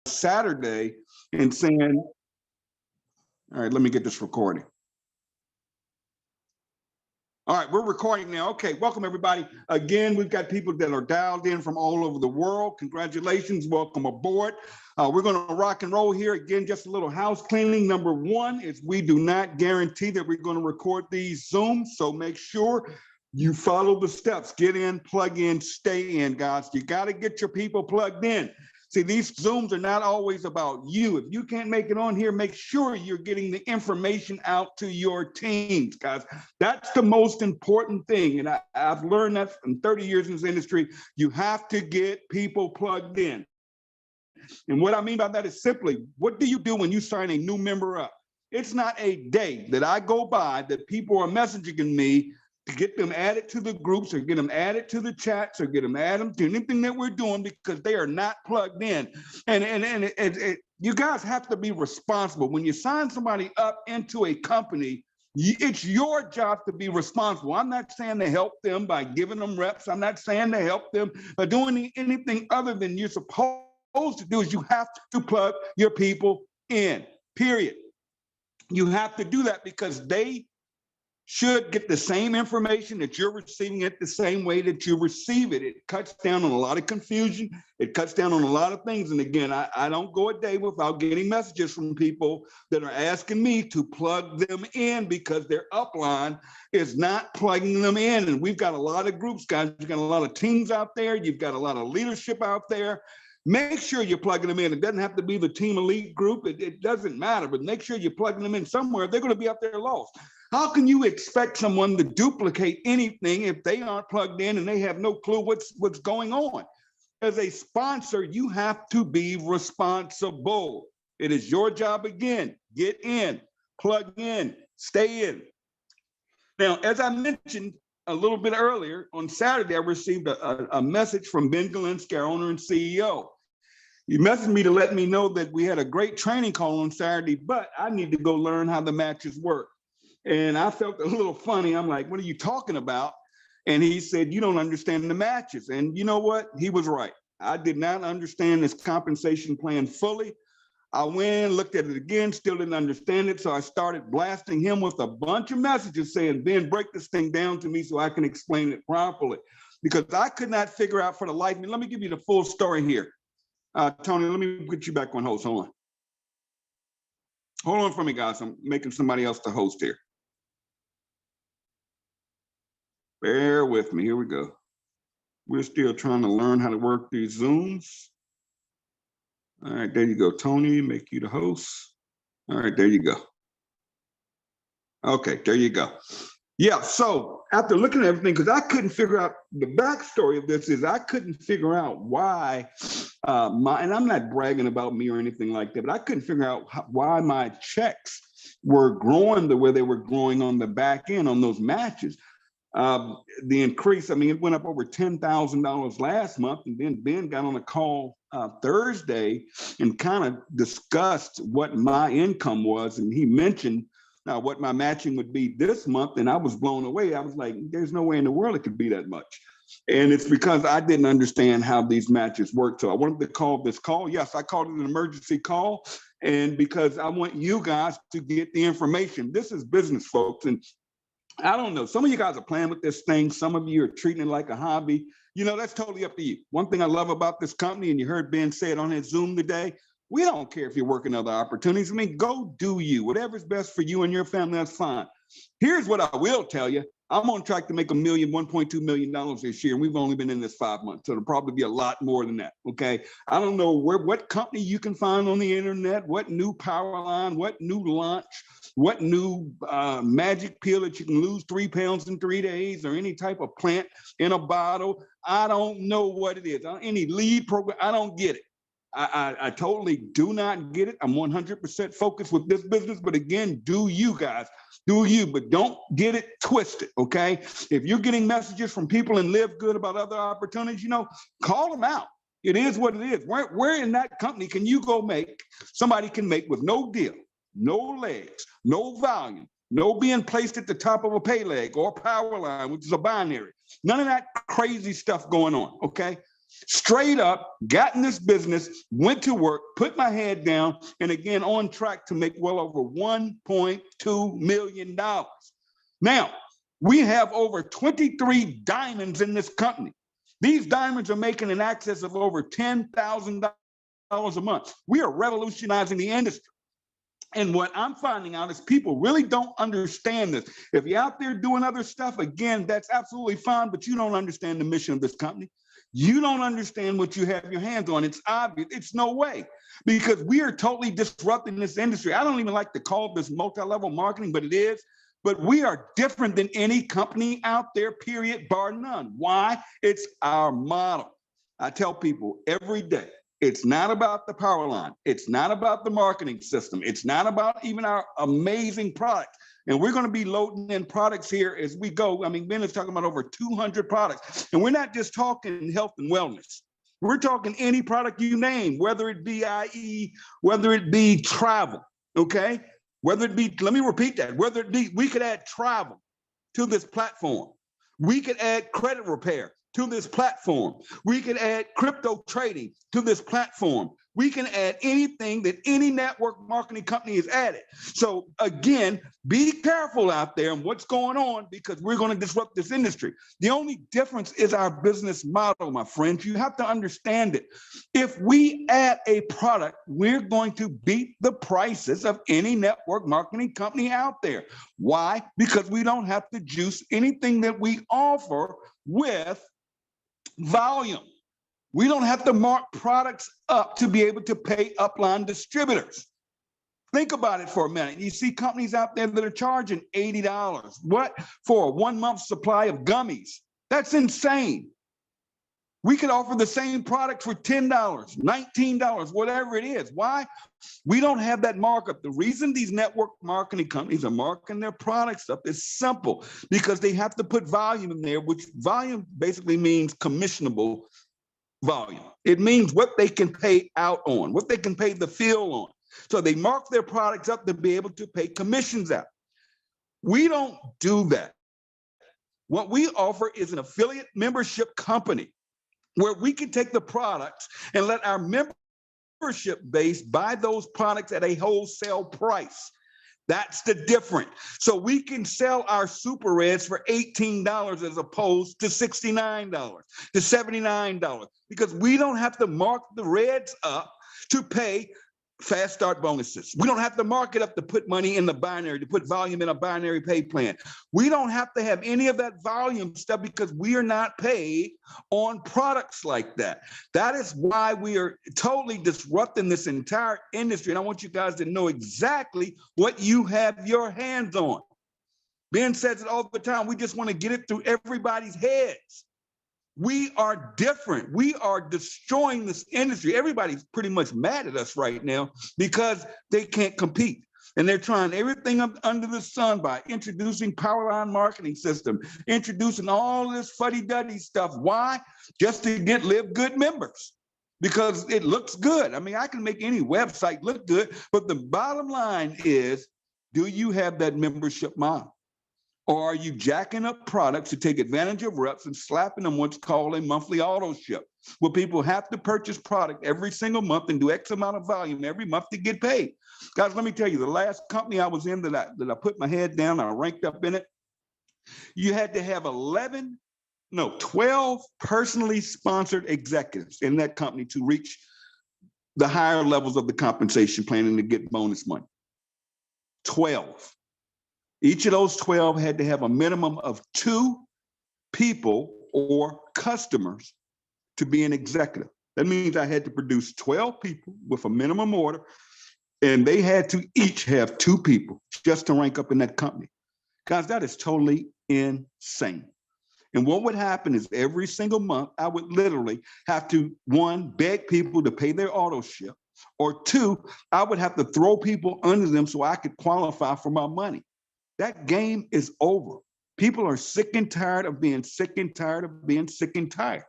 Saturday and saying, all right, let me get this recording. All right, we're recording now. Okay, welcome everybody. Again, we've got people that are dialed in from all over the world. Congratulations, welcome aboard. We're gonna rock and roll here. Again, just a little house cleaning. Number one is we do not guarantee that we're gonna record these Zooms, so make sure you follow the steps. Get in, plug in, stay in, guys. You gotta get your people plugged in. See, these Zooms are not always about you. If you can't make it on here, make sure you're getting the information out to your teams, guys. That's the most important thing. And I've learned that from 30 years in this industry. You have to get people plugged in. And what I mean by that is simply, what do you do when you sign a new member up? It's not a day that I go by that people are messaging me to get them added to the groups or get them added to the chats or get them added to anything that we're doing because they are not plugged in. And you guys have to be responsible. When you sign somebody up into a company, it's your job to be responsible. I'm not saying to help them by giving them reps. I'm not saying to help them by doing anything other than you're supposed to do. Is you have to plug your people in, period. You have to do that because they should get the same information that you're receiving it the same way that you receive it. It cuts down on a lot of confusion. It cuts down on a lot of things. And again, I don't go a day without getting messages from people that are asking me to plug them in because their upline is not plugging them in. And we've got a lot of groups, guys. You've got a lot of teams out there. You've got a lot of leadership out there. Make sure you're plugging them in. It doesn't have to be the team elite group. It doesn't matter, but make sure you're plugging them in somewhere. They're going to be out there lost. How can you expect someone to duplicate anything if they aren't plugged in and they have no clue what's going on? As a sponsor, you have to be responsible. It is your job again. Get in, plug in, stay in. Now, as I mentioned a little bit earlier, on Saturday, I received a message from Ben Galinsky, our owner and CEO. He messaged me to let me know that we had a great training call on Saturday, but I need to go learn how the matches work. And I felt a little funny. I'm like, what are you talking about? And he said, you don't understand the matches. And you know what? He was right. I did not understand this compensation plan fully. I went in, looked at it again, still didn't understand it. So I started blasting him with a bunch of messages saying, Ben, break this thing down to me so I can explain it properly. Because I could not figure out for the life of me. Let me give you the full story here. Tony, let me get you back on host. Hold on. Hold on for me, guys. I'm making somebody else the host here. Bear with me. Here we go. We're still trying to learn how to work these Zooms. All right, there you go. Tony, make you the host. All right, there you go. Okay, there you go. Yeah, so after looking at everything, because I couldn't figure out the backstory of this is I couldn't figure out why and I'm not bragging about me or anything like that, but I couldn't figure out why my checks were growing the way they were growing on the back end on those matches. The increase, I mean, it went up over $10,000 last month, and then Ben got on a call Thursday and kind of discussed what my income was, and he mentioned what my matching would be this month, and I was blown away. I was like, there's no way in the world it could be that much. And it's because I didn't understand how these matches work. So I wanted to call this call. Yes, I called it an emergency call, and because I want you guys to get the information. This is business, folks, and I don't know. Some of you guys are playing with this thing. Some of you are treating it like a hobby. You know, that's totally up to you. One thing I love about this company, and you heard Ben say it on his Zoom today, we don't care if you're working other opportunities. I mean, go do you. Whatever's best for you and your family, that's fine. Here's what I will tell you. I'm on track to make $1.2 million this year, and we've only been in this 5 months, so it'll probably be a lot more than that, okay? I don't know what company you can find on the internet, what new power line, what new launch, what new magic pill that you can lose 3 pounds in 3 days, or any type of plant in a bottle. I don't know what it is. Any lead program, I don't get it. I totally do not get it. I'm 100% focused with this business, but again, do you guys, do you, but don't get it twisted, okay? If you're getting messages from people in LiveGood about other opportunities, you know, call them out. It is what it is. Where in that company can you go make, somebody can make with no deal, no legs, no volume, no being placed at the top of a pay leg or power line, which is a binary. None of that crazy stuff going on, okay? Straight up, got in this business, went to work, put my head down, and again, on track to make well over $1.2 million. Now, we have over 23 diamonds in this company. These diamonds are making an excess of over $10,000 a month. We are revolutionizing the industry. And what I'm finding out is people really don't understand this. If you're out there doing other stuff, again, that's absolutely fine, but you don't understand the mission of this company. You don't understand what you have your hands on. It's obvious. It's no way, because we are totally disrupting this industry. I don't even like to call this multi-level marketing, but it is. But we are different than any company out there, period, bar none. Why? It's our model. I tell people every day, it's not about the power line. It's not about the marketing system. It's not about even our amazing product. And we're going to be loading in products here as we go. I mean, Ben is talking about over 200 products. And we're not just talking health and wellness. We're talking any product you name, whether it be IE, whether it be travel, okay? Whether it be, let me repeat that, whether it be, we could add travel to this platform. We could add credit repair to this platform. We can add crypto trading to this platform. We can add anything that any network marketing company has added. So again, be careful out there and what's going on, because we're going to disrupt this industry. The only difference is our business model, my friends. You have to understand it. If we add a product, we're going to beat the prices of any network marketing company out there. Why? Because we don't have to juice anything that we offer with volume. We don't have to mark products up to be able to pay upline distributors. Think about it for a minute. You see companies out there that are charging $80. What? For a 1 month supply of gummies. That's insane. We could offer the same product for $10, $19, whatever it is. Why? We don't have that markup. The reason these network marketing companies are marking their products up is simple, because they have to put volume in there, which volume basically means commissionable volume. It means what they can pay out on, what they can pay the field on. So they mark their products up to be able to pay commissions out. We don't do that. What we offer is an affiliate membership company where we can take the products and let our membership base buy those products at a wholesale price. That's the difference. So we can sell our super reds for $18 as opposed to $69, to $79, because we don't have to mark the reds up to pay fast start bonuses. We don't have to mark it up to put money in the binary, to put volume in a binary pay plan. We don't have to have any of that volume stuff, because we are not paid on products like that. That is why we are totally disrupting this entire industry. And I want you guys to know exactly what you have your hands on. Ben says it all the time. We just want to get it through everybody's heads. We are different. We are destroying this industry. Everybody's pretty much mad at us right now because they can't compete. And they're trying everything up under the sun by introducing power line marketing system, introducing all this fuddy-duddy stuff. Why? Just to get LiveGood members, because it looks good. I mean, I can make any website look good, but the bottom line is, do you have that membership model? Or are you jacking up products to take advantage of reps and slapping them what's called a monthly auto ship, where people have to purchase product every single month and do X amount of volume every month to get paid? Guys, let me tell you, the last company I was in that I put my head down, I ranked up in it, you had to have 12 personally sponsored executives in that company to reach the higher levels of the compensation plan and to get bonus money. 12. Each of those 12 had to have a minimum of 2 people or customers to be an executive. That means I had to produce 12 people with a minimum order, and they had to each have 2 people just to rank up in that company. Guys, that is totally insane. And what would happen is every single month, I would literally have to, 1, beg people to pay their auto ship, or 2, I would have to throw people under them so I could qualify for my money. That game is over. People are sick and tired of being sick and tired of being sick and tired.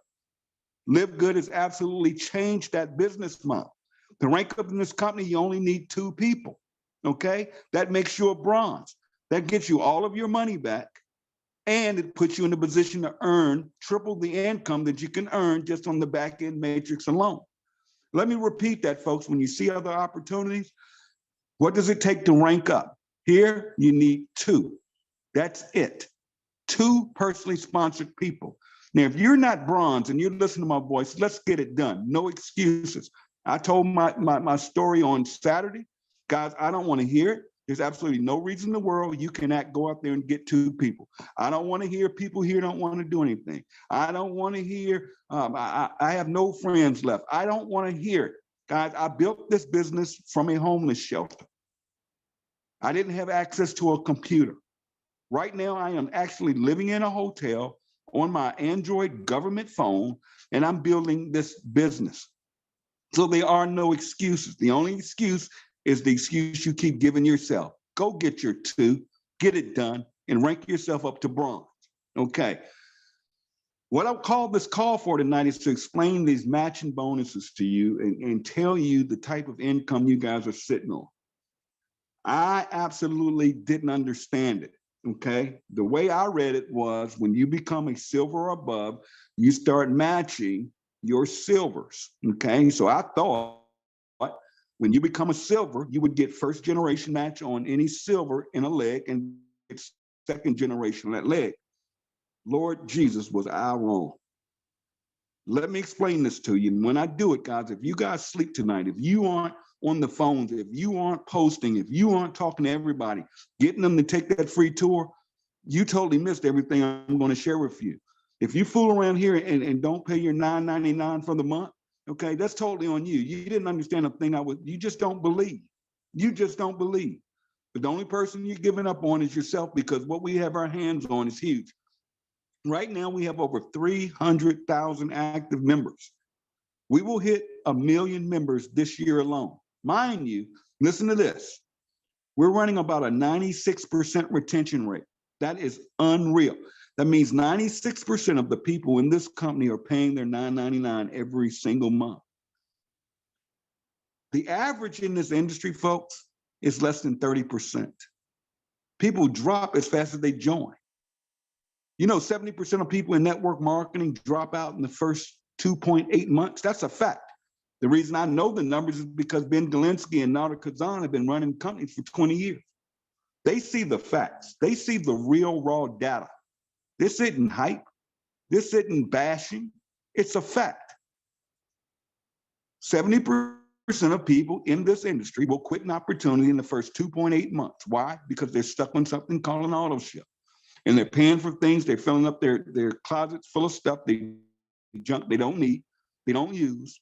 LiveGood has absolutely changed that business model. To rank up in this company, you only need 2 people, okay? That makes you a bronze. That gets you all of your money back, and it puts you in a position to earn triple the income that you can earn just on the back end matrix alone. Let me repeat that, folks. When you see other opportunities, what does it take to rank up? Here, you need 2. That's it. 2 personally sponsored people. Now, if you're not bronze and you're listening to my voice, let's get it done. No excuses. I told my story on Saturday. Guys, I don't want to hear it. There's absolutely no reason in the world you cannot go out there and get 2 people. I don't want to hear people here don't want to do anything. I don't want to hear, I have no friends left. I don't want to hear it. Guys, I built this business from a homeless shelter. I didn't have access to a computer. Right now, I am actually living in a hotel on my Android government phone, and I'm building this business. So there are no excuses. The only excuse is the excuse you keep giving yourself. Go get your 2, get it done, and rank yourself up to bronze. Okay. What I'll call this call for tonight is to explain these matching bonuses to you and tell you the type of income you guys are sitting on. I absolutely didn't understand it. Okay. The way I read it was when you become a silver or above, you start matching your silvers. Okay. So I thought when you become a silver, you would get first generation match on any silver in a leg and it's second generation on that leg. Lord Jesus, was I wrong? Let me explain this to you. And when I do it, guys, if you guys sleep tonight, if you aren't on the phones, if you aren't posting, if you aren't talking to everybody, getting them to take that free tour, you totally missed everything I'm going to share with you. If you fool around here and don't pay your $9.99 for the month, okay, that's totally on you. You didn't understand a thing you just don't believe. You just don't believe. But the only person you're giving up on is yourself, because what we have our hands on is huge. Right now, we have over 300,000 active members. We will hit 1 million members this year alone. Mind you, listen to this. We're running about a 96% retention rate. That is unreal. That means 96% of the people in this company are paying their $9.99 every single month. The average in this industry, folks, is less than 30%. People drop as fast as they join. You know, 70% of people in network marketing drop out in the first 2.8 months. That's a fact. The reason I know the numbers is because Ben Galinsky and Nader Kazan have been running companies for 20 years. They see the facts. They see the real raw data. This isn't hype. This isn't bashing. It's a fact. 70% of people in this industry will quit an opportunity in the first 2.8 months. Why? Because they're stuck on something called an auto ship. And they're paying for things. They're filling up their closets full of stuff, junk they don't need, they don't use,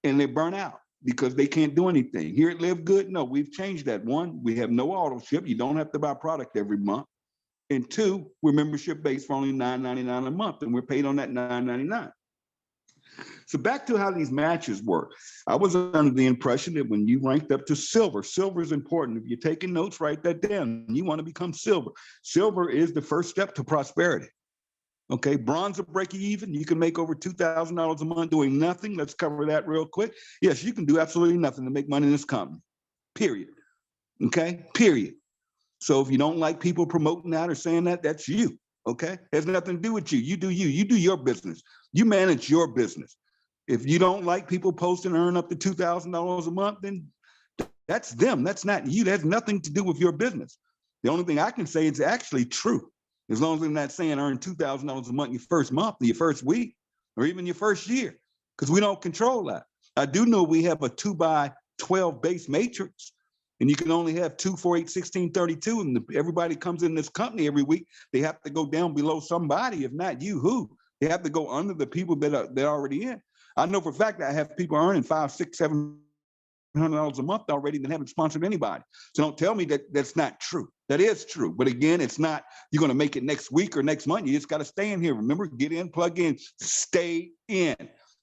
and they burn out because they can't do anything. Here at LiveGood, no, we've changed that. 1, we have no auto ship. You don't have to buy product every month. And 2, we're membership based for only $9.99 a month, and we're paid on that $9.99. So back to how these matches work. I was under the impression that when you ranked up to silver, silver is important. If you're taking notes, write that down. You want to become silver. Silver is the first step to prosperity. Okay, bronze will break you even. You can make over $2,000 a month doing nothing. Let's cover that real quick. Yes, you can do absolutely nothing to make money in this company, period. Okay, period. So if you don't like people promoting that or saying that, that's you, okay? It has nothing to do with you. You do your business. You manage your business. If you don't like people posting earn up to $2,000 a month, then that's them. That's not you. That has nothing to do with your business. The only thing I can say is actually true. As long as I'm not saying earn $2,000 a month your first month, your first week, or even your first year, because we don't control that. I do know we have a 2x12 base matrix, and you can only have 2, 4, 8, 16, 32, and everybody comes in this company every week, they have to go down below somebody. If not you, who? They have to go under the people that they're already in. I know for a fact that I have people earning $500, $600, $700 a month already that haven't sponsored anybody. So don't tell me that that's not true. That is true. But again, it's not you're going to make it next week or next month. You just got to stay in here. Remember, get in, plug in, stay in.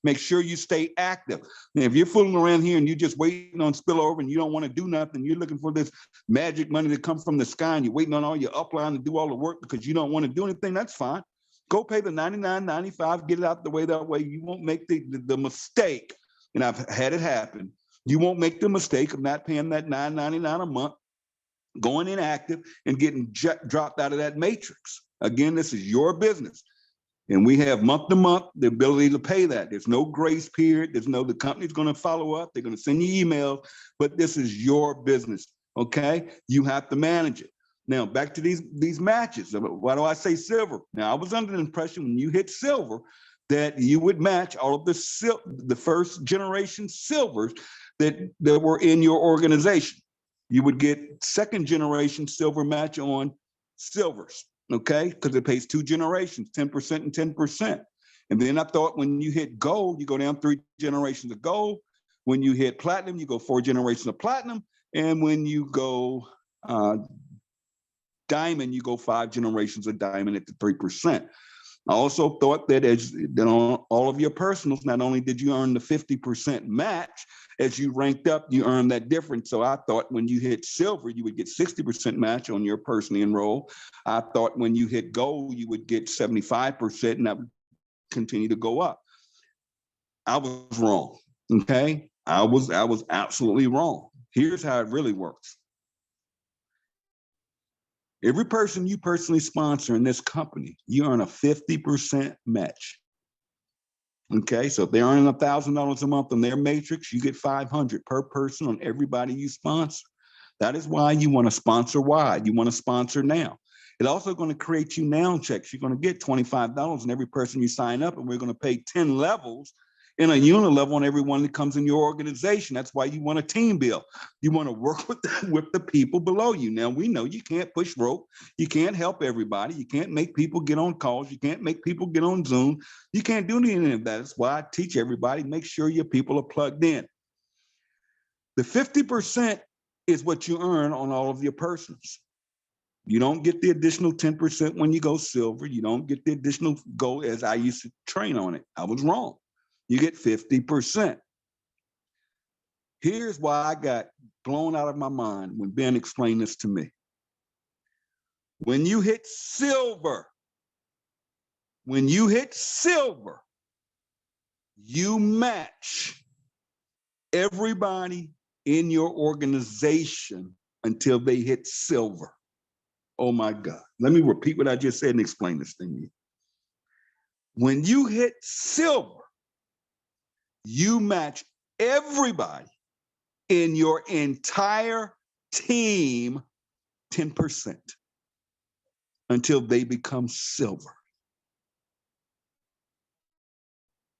Make sure you stay active. And if you're fooling around here and you're just waiting on spillover and you don't want to do nothing, you're looking for this magic money to come from the sky and you're waiting on all your upline to do all the work because you don't want to do anything, that's fine. Go pay the $99.95, get it out the way. That way you won't make the mistake, and I've had it happen. You won't make the mistake of not paying that $9.99 a month going inactive and getting dropped out of that matrix. Again, this is your business. And we have month to month the ability to pay that. There's no grace period. The company's going to follow up. They're going to send you emails, but this is your business. Okay. You have to manage it. Now back to these matches. Why do I say silver? Now I was under the impression when you hit silver that you would match all of the first generation silvers that were in your organization. You would get second generation silver match on silvers. Okay, because it pays 2 generations, 10% and 10%. And then I thought when you hit gold, you go down 3 generations of gold. When you hit platinum, you go 4 generations of platinum. And when you go diamond, you go 5 generations of diamond at the 3%. I also thought that on all of your personals, not only did you earn the 50% match, as you ranked up, you earned that difference. So I thought when you hit silver, you would get 60% match on your personally enrolled. I thought when you hit gold, you would get 75%, and that would continue to go up. I was wrong. Okay, I was absolutely wrong. Here's how it really works. Every person you personally sponsor in this company, you earn a 50% match. Okay, so if they're earning $1,000 a month on their matrix, you get $500 per person on everybody you sponsor. That is why you want to sponsor wide. You want to sponsor now. It's also going to create you now checks. You're going to get $25 on every person you sign up, and we're going to pay 10 levels in a unit level on everyone that comes in your organization. That's why you want a team build. You want to work with the people below you. Now, we know you can't push rope. You can't help everybody. You can't make people get on calls. You can't make people get on Zoom. You can't do any of that. That's why I teach everybody, make sure your people are plugged in. The 50% is what you earn on all of your personals. You don't get the additional 10% when you go silver. You don't get the additional gold, as I used to train on it. I was wrong. You get 50%. Here's why I got blown out of my mind when Ben explained this to me. When you hit silver, you match everybody in your organization until they hit silver. Oh my God. Let me repeat what I just said and explain this thing to you. When you hit silver, you match everybody in your entire team 10% until they become silver.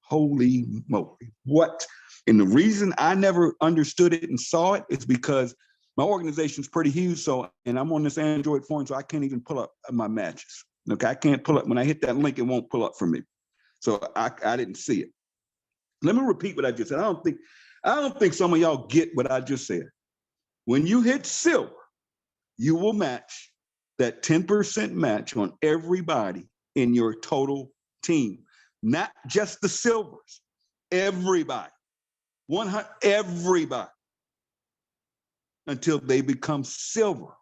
Holy moly. What? And the reason I never understood it and saw it is because my organization is pretty huge. So, and I'm on this Android phone, so I can't even pull up my matches. Okay, I can't pull up. When I hit that link, it won't pull up for me. So I didn't see it. Let me repeat what I just said. I don't think some of y'all get what I just said. When you hit silver, you will match that 10% match on everybody in your total team, not just the silvers, everybody, 100, everybody, until they become silver.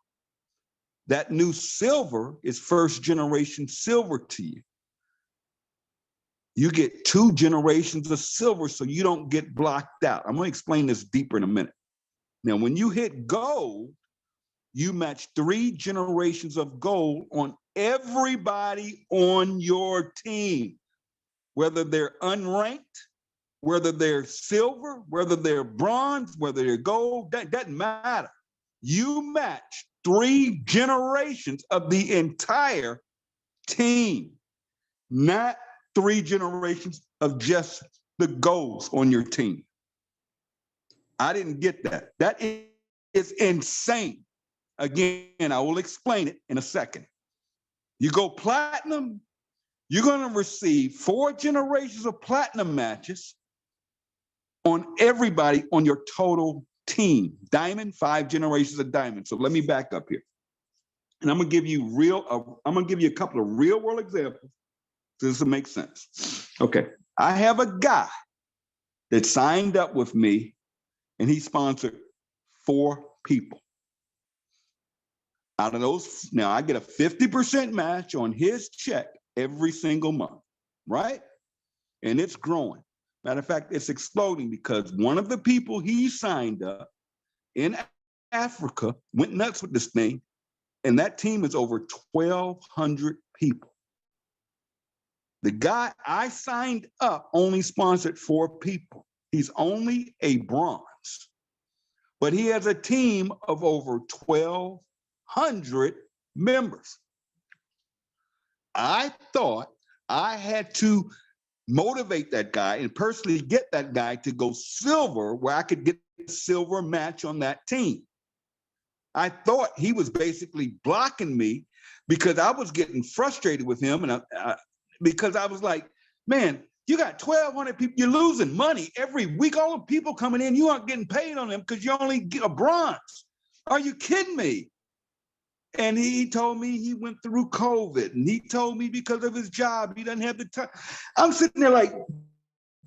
That new silver is first generation silver to you. You get 2 generations of silver, so you don't get blocked out. I'm going to explain this deeper in a minute. Now, when you hit gold, you match 3 generations of gold on everybody on your team, whether they're unranked, whether they're silver, whether they're bronze, whether they're gold, that doesn't matter. You match 3 generations of the entire team, not 3 generations of just the golds on your team. I didn't get that. That is insane. Again, I will explain it in a second. You go platinum, you're going to receive 4 generations of platinum matches on everybody on your total team. Diamond, 5 generations of diamond. So let me back up here. And I'm going to give you a couple of real world examples. So this will make sense. Okay. I have a guy that signed up with me and he sponsored 4 people. Out of those, now I get a 50% match on his check every single month, right? And it's growing. Matter of fact, it's exploding because one of the people he signed up Africa went nuts with this thing, and that team is over 1,200 people. The guy I signed up only sponsored 4 people. He's only a bronze, but he has a team of over 1,200 members. I thought I had to motivate that guy and personally get that guy to go silver, where I could get a silver match on that team. I thought he was basically blocking me because I was getting frustrated with him, and because I was like, man, you got 1,200 people, you're losing money every week. All the people coming in, you aren't getting paid on them because you only get a bronze. Are you kidding me? And he told me he went through COVID, and he told me because of his job, he doesn't have the time. I'm sitting there like,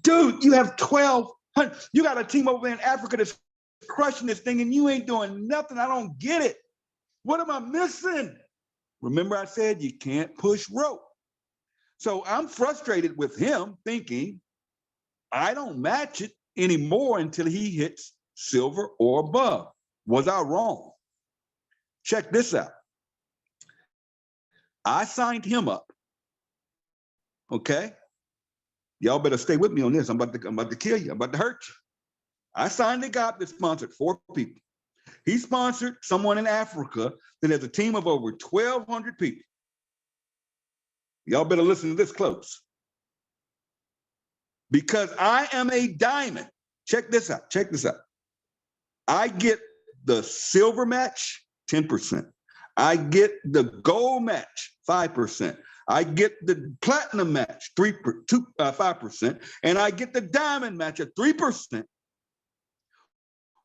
dude, you have 1,200. You got a team over there in Africa that's crushing this thing, and you ain't doing nothing. I don't get it. What am I missing? Remember I said you can't push rope. So I'm frustrated with him, thinking I don't match it anymore until he hits silver or above. Was I wrong? Check this out. I signed him up. Okay? Y'all better stay with me on this. I'm about to kill you. I'm about to hurt you. I signed the guy up that sponsored 4 people. He sponsored someone in Africa that has a team of over 1,200 people. Y'all better listen to this close. Because I am a diamond. Check this out. Check this out. I get the silver match, 10%. I get the gold match, 5%. I get the platinum match, 5%. And I get the diamond match at 3%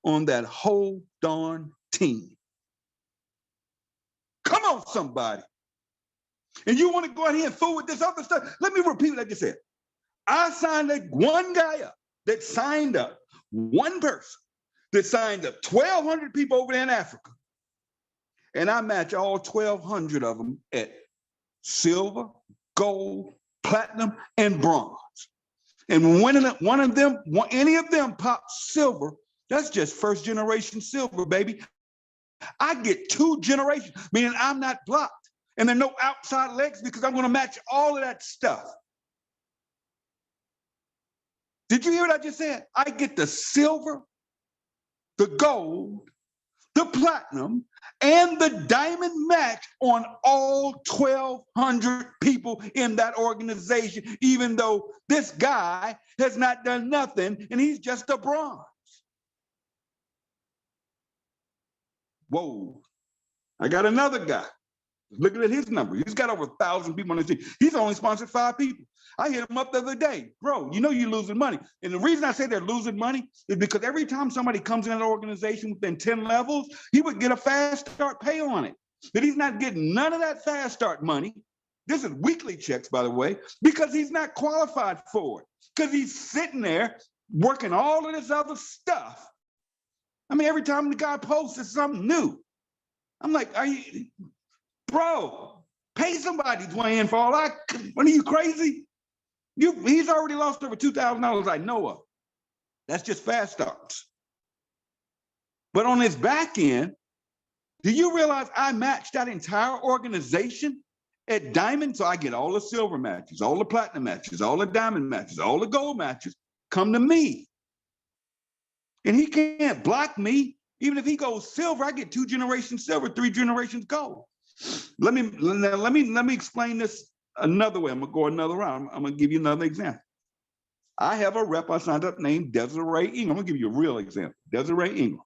on that whole darn team. Come on, somebody. And you want to go out here and fool with this other stuff? Let me repeat what I just said. I signed one guy up that signed up, one person that signed up 1,200 people over there in Africa. And I match all 1,200 of them at silver, gold, platinum, and bronze. And when any of them pops silver, that's just first generation silver, baby. I get 2 generations, meaning I'm not blocked. And there are no outside legs because I'm going to match all of that stuff. Did you hear what I just said? I get the silver, the gold, the platinum, and the diamond match on all 1,200 people in that organization, even though this guy has not done nothing and he's just a bronze. Whoa. I got another guy. Look at his number. He's got over 1,000 people on his team. He's only sponsored 5 people. I hit him up the other day. Bro, you know you're losing money. And the reason I say they're losing money is because every time somebody comes in an organization within 10 levels, he would get a fast start pay on it. But he's not getting none of that fast start money. This is weekly checks, by the way, because he's not qualified for it. Because he's sitting there working all of this other stuff. I mean, every time the guy posts, it's something new. I'm like, bro, pay somebody to weigh in for all that. What are you, crazy? He's already lost over $2,000 I know of. That's just fast starts. But on his back end, do you realize I matched that entire organization at diamond? So I get all the silver matches, all the platinum matches, all the diamond matches, all the gold matches come to me. And he can't block me. Even if he goes silver, I get 2 generations silver, 3 generations gold. Let me explain this another way. I'm gonna go another round. I'm gonna give you another example. I have a rep I signed up named Desiree Ingram. I'm gonna give you a real example. Desiree Ingram.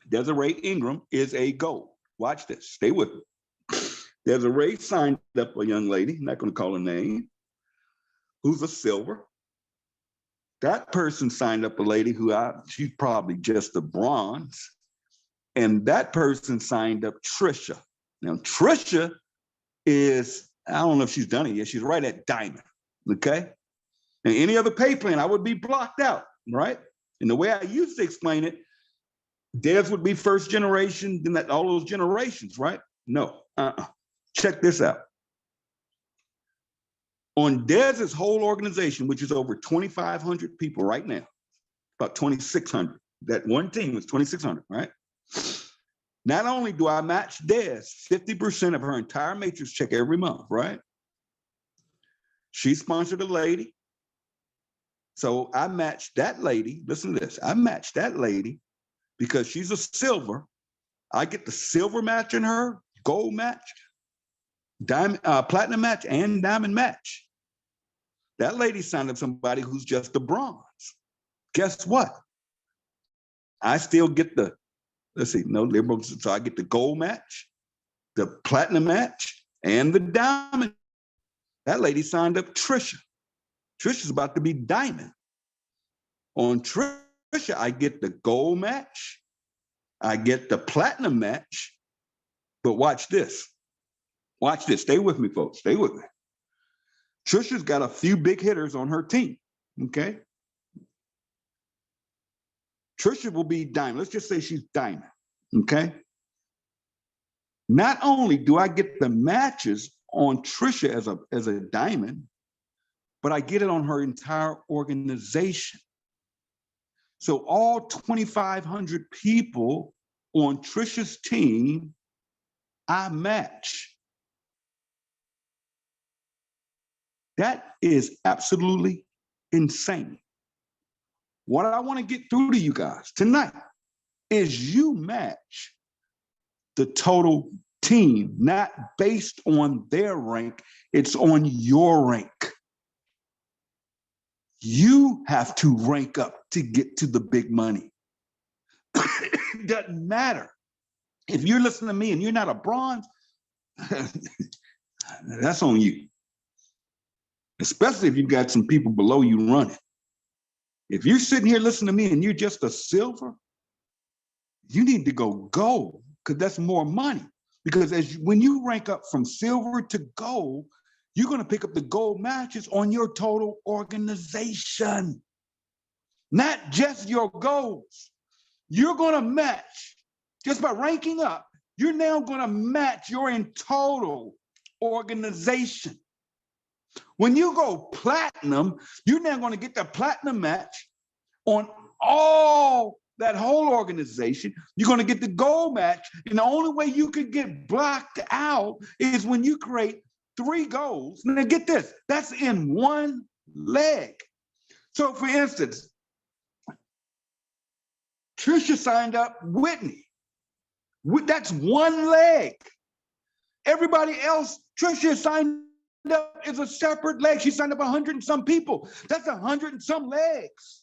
Desiree Ingram is a gold. Watch this. Stay with me. Desiree signed up a young lady, I'm not gonna call her name, who's a silver. That person signed up a lady who she's probably just a bronze. And that person signed up Trisha. Now, Trisha is, I don't know if she's done it yet. She's right at diamond, okay? And any other pay plan, I would be blocked out, right? And the way I used to explain it, Des would be first generation, then all those generations, right? No, check this out. On Des's whole organization, which is over 2,500 people right now, about 2,600. That one team was 2,600, right? Not only do I match Des 50% of her entire matrix check every month, right? She sponsored a lady. So I matched that lady. Listen to this. I matched that lady because she's a silver. I get the silver match in her, gold match, diamond, platinum match, and diamond match. That lady signed up somebody who's just a bronze. Guess what? I still get the, let's see, no liberal. So I get the gold match, the platinum match, and the diamond. That lady signed up Trisha. Trisha's about to be diamond. On Trisha, I get the gold match. I get the platinum match. But watch this. Watch this. Stay with me, folks. Stay with me. Trisha's got a few big hitters on her team. Okay. Trisha will be diamond. Let's just say she's diamond. Okay. Not only do I get the matches on Trisha as a diamond, but I get it on her entire organization. So all 2,500 people on Trisha's team, I match. That is absolutely insane. What I want to get through to you guys tonight is you match the total team, not based on their rank, it's on your rank. You have to rank up to get to the big money. It doesn't matter. If you're listening to me and you're not a bronze, that's on you. Especially if you've got some people below you running. If you're sitting here listening to me and you're just a silver, you need to go gold because that's more money. Because when you rank up from silver to gold, you're going to pick up the gold matches on your total organization, not just your goals. You're going to match, just by ranking up, you're now going to match your in total organization. When you go platinum, you're now going to get the platinum match on all that whole organization. You're going to get the gold match. And the only way you could get blocked out is when you create 3 goals. Now get this, that's in one leg. So for instance, Trisha signed up Whitney. That's one leg. Everybody else, Trisha signed up is a separate leg. She signed up 100 and some people. That's 100 and some legs.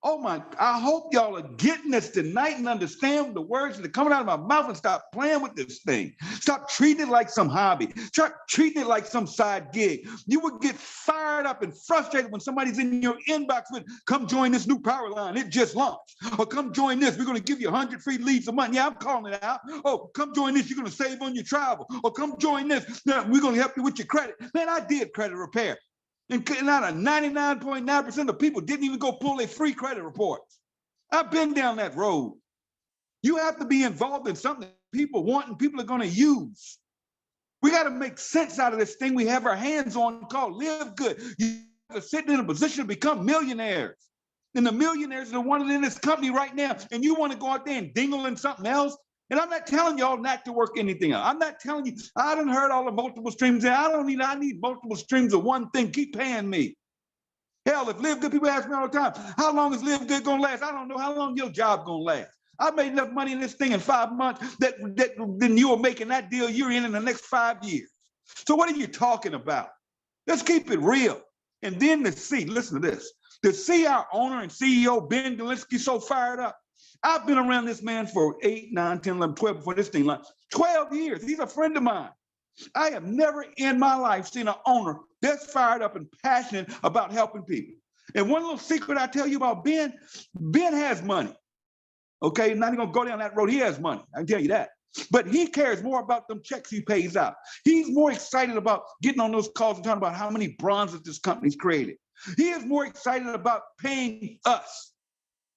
Oh my, I hope y'all are getting this tonight and understand the words that are coming out of my mouth and stop playing with this thing. Stop treating it like some hobby. Stop treating it like some side gig. You would get fired up and frustrated when somebody's in your inbox with, come join this new power line. It just launched. Or come join this. We're going to give you 100 free leads a month. Yeah, I'm calling it out. Oh, come join this. You're going to save on your travel. Or come join this. Now, we're going to help you with your credit. Man, I did credit repair. And out of 99.9% of people didn't even go pull their free credit reports. I've been down that road. You have to be involved in something that people want and people are going to use. We got to make sense out of this thing we have our hands on called LiveGood. You are sitting in a position to become millionaires. And the millionaires are the ones in this company right now. And you want to go out there and dingle in something else? And I'm not telling y'all not to work anything out. I'm not telling you, I done heard all the multiple streams. I need multiple streams of one thing. Keep paying me. Hell, if LiveGood, people ask me all the time, how long is LiveGood going to last? I don't know how long your job going to last. I made enough money in this thing in 5 months then you are making that deal you're in the next 5 years. So what are you talking about? Let's keep it real. And then listen to this, to see our owner and CEO, Ben Galinsky, so fired up. I've been around this man for 8, 9, 10, 11, 12 before this thing launched. 12 years. He's a friend of mine. I have never in my life seen an owner that's fired up and passionate about helping people. And one little secret I tell you about Ben has money. Okay, not even gonna go down that road. He has money. I can tell you that. But he cares more about them checks he pays out. He's more excited about getting on those calls and talking about how many bronzes this company's created. He is more excited about paying us.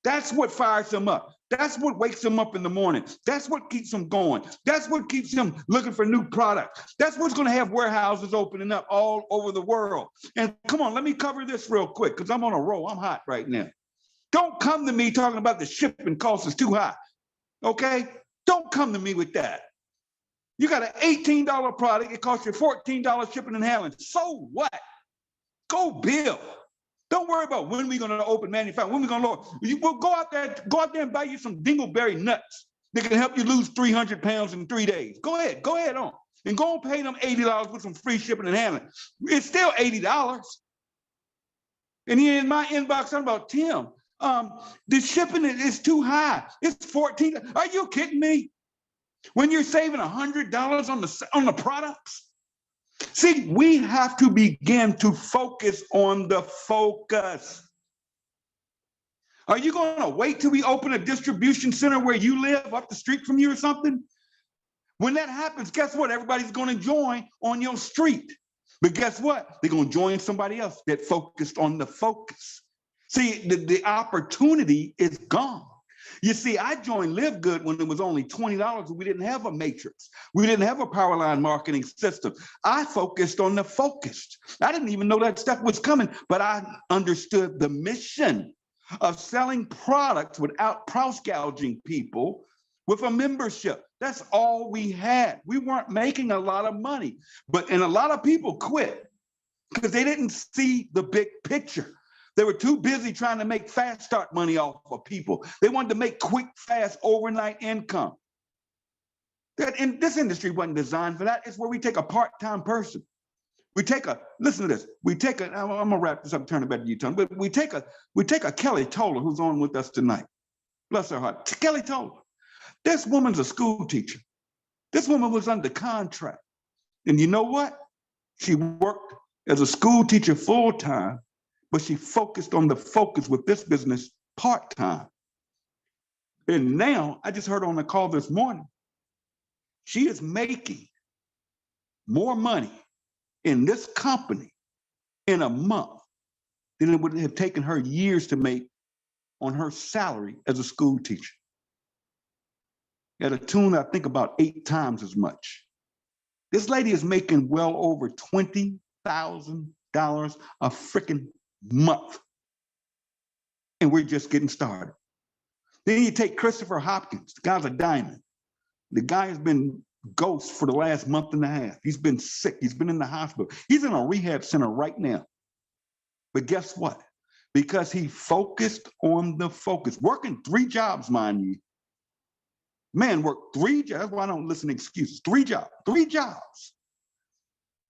That's what fires him up. That's what wakes him up in the morning. That's what keeps him going. That's what keeps him looking for new products. That's what's going to have warehouses opening up all over the world. And come on, let me cover this real quick because I'm on a roll. I'm hot right now. Don't come to me talking about the shipping cost is too high. Okay? Don't come to me with that. You got an $18 product, it costs you $14 shipping and handling. So what? Go build. Don't worry about when we're going to open manufacturing, when we're going to lower. We'll go out there and buy you some dingleberry nuts that can help you lose 300 pounds in 3 days. Go ahead on. And go and pay them $80 with some free shipping and handling. It's still $80. And here in my inbox, I'm about, Tim, the shipping is too high. It's $14. Are you kidding me? When you're saving $100 on the products? See, we have to begin to focus on the focus. Are you going to wait till we open a distribution center where you live up the street from you or something? When that happens, guess what? Everybody's going to join on your street. But guess what? They're going to join somebody else that focused on the focus. See, the opportunity is gone. You see, I joined LiveGood when it was only $20 and we didn't have a matrix. We didn't have a power line marketing system. I focused on the focused. I didn't even know that stuff was coming, but I understood the mission of selling products without price gouging people with a membership. That's all we had. We weren't making a lot of money, and a lot of people quit because they didn't see the big picture. They were too busy trying to make fast start money off of people. They wanted to make quick, fast, overnight income. And this industry wasn't designed for that. It's where we take a part-time person. Listen to this. I'm gonna wrap this up and turn it back to you, Tony. But we take a Kelly Toller who's on with us tonight. Bless her heart. Kelly Toller. This woman's a school teacher. This woman was under contract. And you know what? She worked as a school teacher full-time, but she focused on the focus with this business part-time. And now, I just heard on the call this morning, she is making more money in this company in a month than it would have taken her years to make on her salary as a school teacher. At a tune, I think about 8 times as much. This lady is making well over $20,000 a freaking month. And we're just getting started. Then you take Christopher Hopkins, the guy's a diamond. The guy has been ghost for the last month and a half. He's been sick, he's been in the hospital. He's in a rehab center right now. But guess what? Because he focused on the focus, working 3 jobs, mind you. Man worked 3 jobs, that's why I don't listen to excuses. 3 jobs.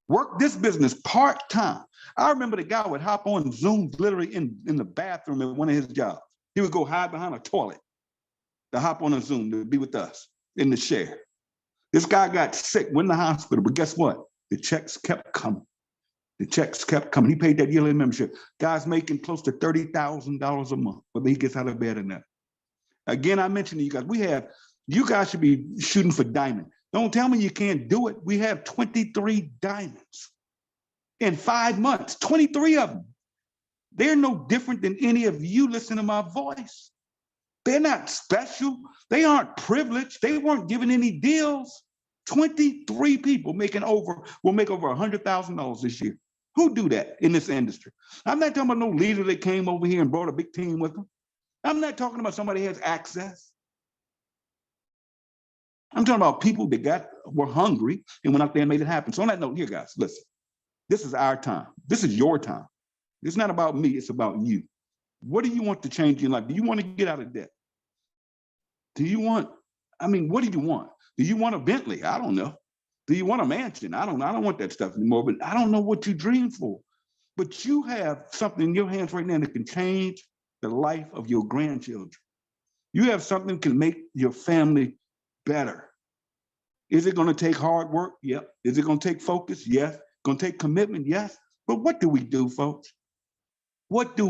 Work this business part-time. I remember the guy would hop on Zoom literally in the bathroom at one of his jobs. He would go hide behind a toilet to hop on a Zoom to be with us in the share. This guy got sick, went in the hospital, but guess what? The checks kept coming. The checks kept coming. He paid that yearly membership. Guy's making close to $30,000 a month, whether he gets out of bed or not. Again, I mentioned to you guys, you guys should be shooting for diamond. Don't tell me you can't do it. We have 23 diamonds in 5 months, 23 of them. They're no different than any of you listening to my voice. They're not special. They aren't privileged. They weren't given any deals. 23 people will make over $100,000 this year. Who do that in this industry? I'm not talking about no leader that came over here and brought a big team with them. I'm not talking about somebody who has access. I'm talking about people that were hungry and went out there and made it happen. So on that note, here, guys, listen. This is our time. This is your time. It's not about me, it's about you. What do you want to change in life? Do you want to get out of debt? What do you want? Do you want a Bentley? I don't know. Do you want a mansion? I don't know. I don't want that stuff anymore, but I don't know what you dream for. But you have something in your hands right now that can change the life of your grandchildren. You have something that can make your family better. Is it going to take hard work? Yep. Is it going to take focus? Yes. Going to take commitment? Yes. But what do we do, folks? What do?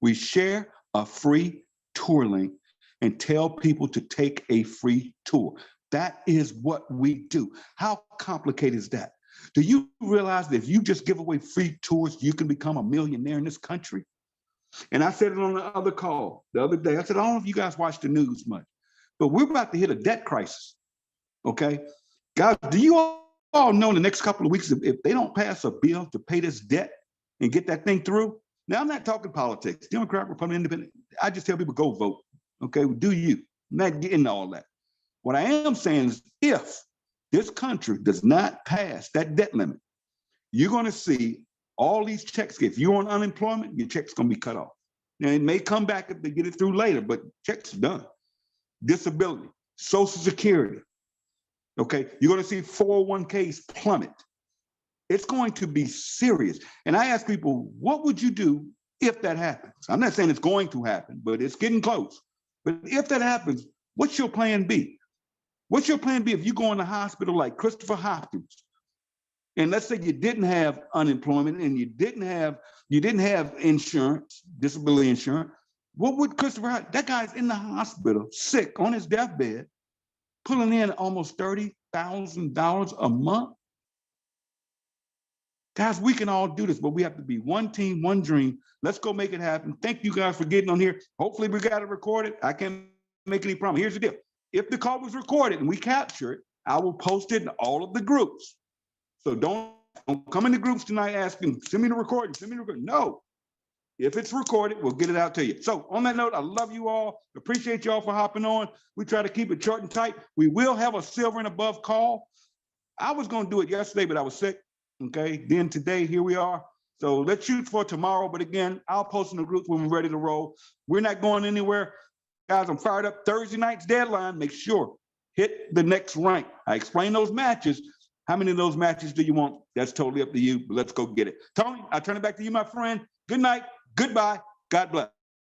We share a free tour link and tell people to take a free tour. That is what we do. How complicated is that? Do you realize that if you just give away free tours, you can become a millionaire in this country? And I said it on the other call the other day. I said, I don't know if you guys watch the news much, but we're about to hit a debt crisis, okay? Guys, do you all know in the next couple of weeks, if they don't pass a bill to pay this debt and get that thing through? Now, I'm not talking politics, Democrat, Republican, Independent. I just tell people, go vote, okay? Do you. I'm not getting all that. What I am saying is if this country does not pass that debt limit, you're going to see all these checks. If you're on unemployment, your check's going to be cut off. Now, it may come back if they get it through later, but checks are done. Disability, Social Security. Okay, you're going to see 401ks plummet. It's going to be serious. And I ask people, what would you do if that happens? I'm not saying it's going to happen, but it's getting close. But if that happens, what's your plan B? What's your plan B if you go in the hospital like Christopher Hopkins, and let's say you didn't have unemployment and you didn't have insurance, disability insurance? What would Christopher? That guy's in the hospital, sick, on his deathbed, pulling in almost $30,000 a month. Guys, we can all do this, but we have to be one team, one dream. Let's go make it happen. Thank you guys for getting on here. Hopefully we got it recorded. I can't make any promise. Here's the deal. If the call was recorded and we capture it, I will post it in all of the groups. So don't come in the groups tonight asking, send me the recording, send me the recording. No. If it's recorded, we'll get it out to you. So on that note, I love you all. Appreciate you all for hopping on. We try to keep it short and tight. We will have a silver and above call. I was going to do it yesterday, but I was sick. Okay. Then today, here we are. So let's shoot for tomorrow. But again, I'll post in the group when we're ready to roll. We're not going anywhere. Guys, I'm fired up. Thursday night's deadline. Make sure hit the next rank. I explained those matches. How many of those matches do you want? That's totally up to you. But let's go get it. Tony, I'll turn it back to you, my friend. Good night. Goodbye. God bless.